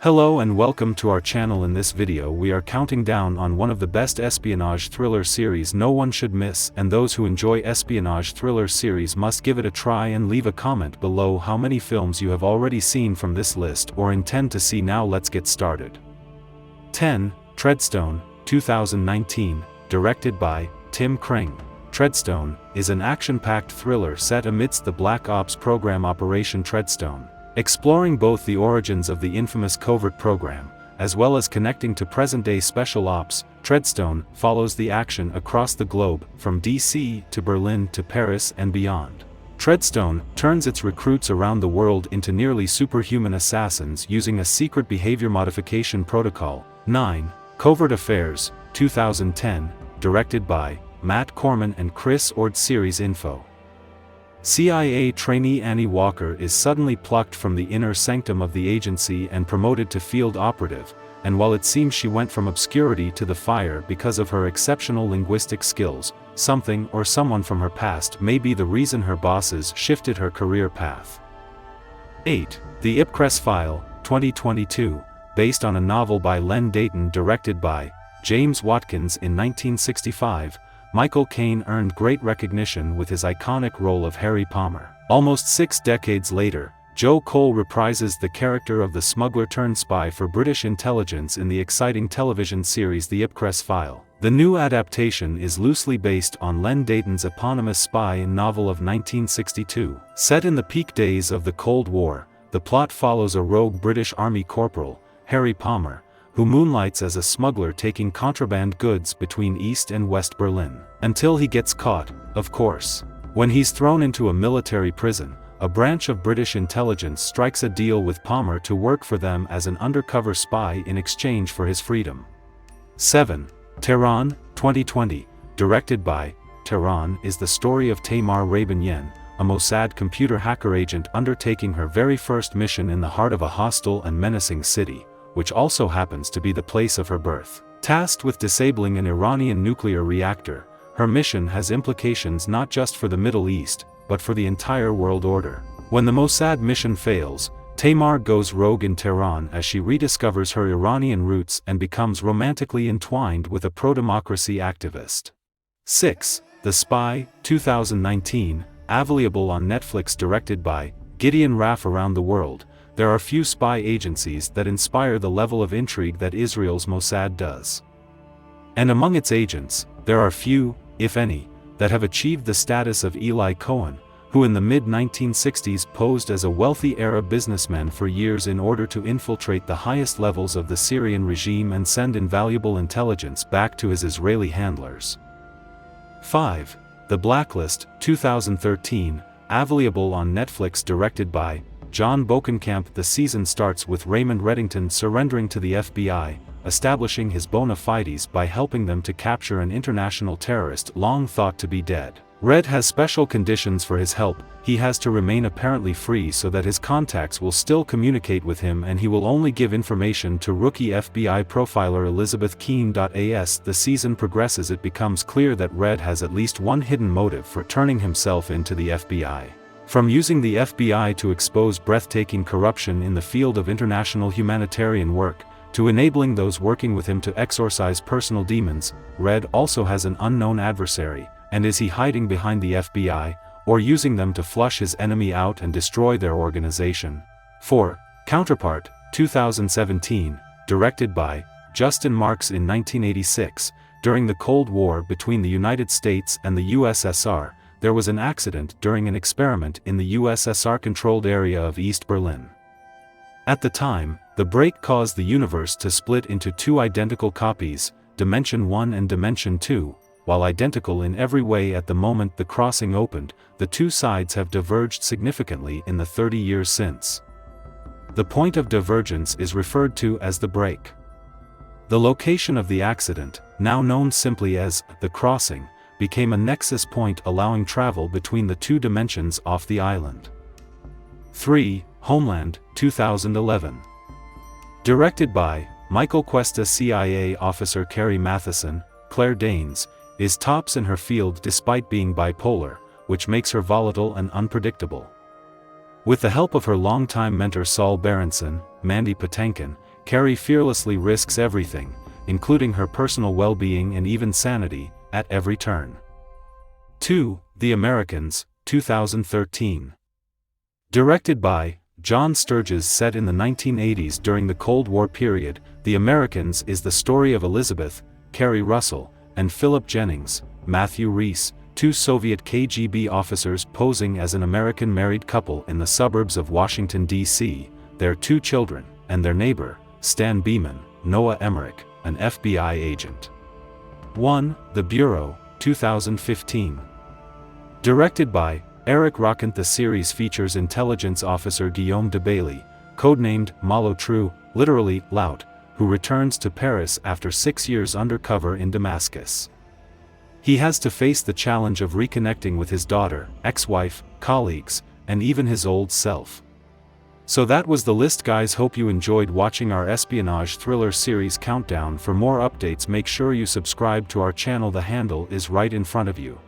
Hello and welcome to our channel. In this video we are counting down on one of the best espionage thriller series no one should miss, and those who enjoy espionage thriller series must give it a try and leave a comment below how many films you have already seen from this list or intend to see. Now let's get started. 10. Treadstone, 2019, directed by Tim Kring. Treadstone is an action-packed thriller set amidst the Black Ops program Operation Treadstone, exploring both the origins of the infamous covert program, as well as connecting to present-day special ops. Treadstone follows the action across the globe, from DC to Berlin to Paris and beyond. Treadstone turns its recruits around the world into nearly superhuman assassins using a secret behavior modification protocol. 9. Covert Affairs, 2010, directed by Matt Corman and Chris Ord. Series info. CIA trainee Annie Walker is suddenly plucked from the inner sanctum of the agency and promoted to field operative, and while it seems she went from obscurity to the fire because of her exceptional linguistic skills, something or someone from her past may be the reason her bosses shifted her career path. 8. The Ipcress File, 2022, based on a novel by Len Deighton directed by James Watkins in 1965, Michael Caine earned great recognition with his iconic role of Harry Palmer. Almost 6 decades later, Joe Cole reprises the character of the smuggler-turned-spy for British intelligence in the exciting television series The Ipcress File. The new adaptation is loosely based on Len Deighton's eponymous spy novel of 1962. Set in the peak days of the Cold War, the plot follows a rogue British Army corporal, Harry Palmer, who moonlights as a smuggler taking contraband goods between East and West Berlin. Until he gets caught, of course. When he's thrown into a military prison, a branch of British intelligence strikes a deal with Palmer to work for them as an undercover spy in exchange for his freedom. 7. Tehran, 2020, directed by Tehran is the story of Tamar Rabin-Yen, a Mossad computer hacker agent undertaking her very first mission in the heart of a hostile and menacing city, which also happens to be the place of her birth. Tasked with disabling an Iranian nuclear reactor, her mission has implications not just for the Middle East, but for the entire world order. When the Mossad mission fails, Tamar goes rogue in Tehran as she rediscovers her Iranian roots and becomes romantically entwined with a pro-democracy activist. 6. The Spy, 2019, available on Netflix. Directed by Gideon Raff. Around the world, there are few spy agencies that inspire the level of intrigue that Israel's Mossad does. And among its agents, there are few, if any, that have achieved the status of Eli Cohen, who in the mid-1960s posed as a wealthy Arab businessman for years in order to infiltrate the highest levels of the Syrian regime and send invaluable intelligence back to his Israeli handlers. 5. The Blacklist, 2013, available on Netflix. Directed by John Bokenkamp. The season starts with Raymond Reddington surrendering to the FBI, establishing his bona fides by helping them to capture an international terrorist long thought to be dead. Red has special conditions for his help. He has to remain apparently free so that his contacts will still communicate with him, and he will only give information to rookie FBI profiler Elizabeth Keene. As the season progresses, it becomes clear that Red has at least one hidden motive for turning himself into the FBI. From using the FBI to expose breathtaking corruption in the field of international humanitarian work, to enabling those working with him to exorcise personal demons, Red also has an unknown adversary, and is he hiding behind the FBI, or using them to flush his enemy out and destroy their organization? 4. Counterpart, 2017, directed by Justin Marks. In 1986, during the Cold War between the United States and the USSR, there was an accident during an experiment in the USSR-controlled area of East Berlin. At the time, the break caused the universe to split into 2 identical copies, Dimension 1 and Dimension 2, while identical in every way. At the moment the crossing opened, the 2 sides have diverged significantly in the 30 years since. The point of divergence is referred to as the break. The location of the accident, now known simply as the crossing, became a nexus point allowing travel between the 2 dimensions off the island. 3. Homeland, 2011. Directed by Michael Cuesta. CIA officer Carrie Matheson, Claire Danes, is tops in her field despite being bipolar, which makes her volatile and unpredictable. With the help of her longtime mentor Saul Berenson, Mandy Patinkin, Carrie fearlessly risks everything, including her personal well-being and even sanity, at every turn. 2. The Americans, 2013. Directed by John Sturges. Set in the 1980s during the Cold War period, The Americans is the story of Elizabeth, Carrie Russell, and Philip Jennings, Matthew Reese, two Soviet KGB officers posing as an American married couple in the suburbs of Washington, D.C., their 2 children, and their neighbor, Stan Beeman, Noah Emmerich, an FBI agent. 1. The Bureau, 2015. Directed by Eric Rockant. The series features intelligence officer Guillaume de Bailly, codenamed Malotru, literally, Lout, who returns to Paris after 6 years undercover in Damascus. He has to face the challenge of reconnecting with his daughter, ex-wife, colleagues, and even his old self. So that was the list, guys. Hope you enjoyed watching our espionage thriller series countdown. For more updates, make sure you subscribe to our channel. The handle is right in front of you.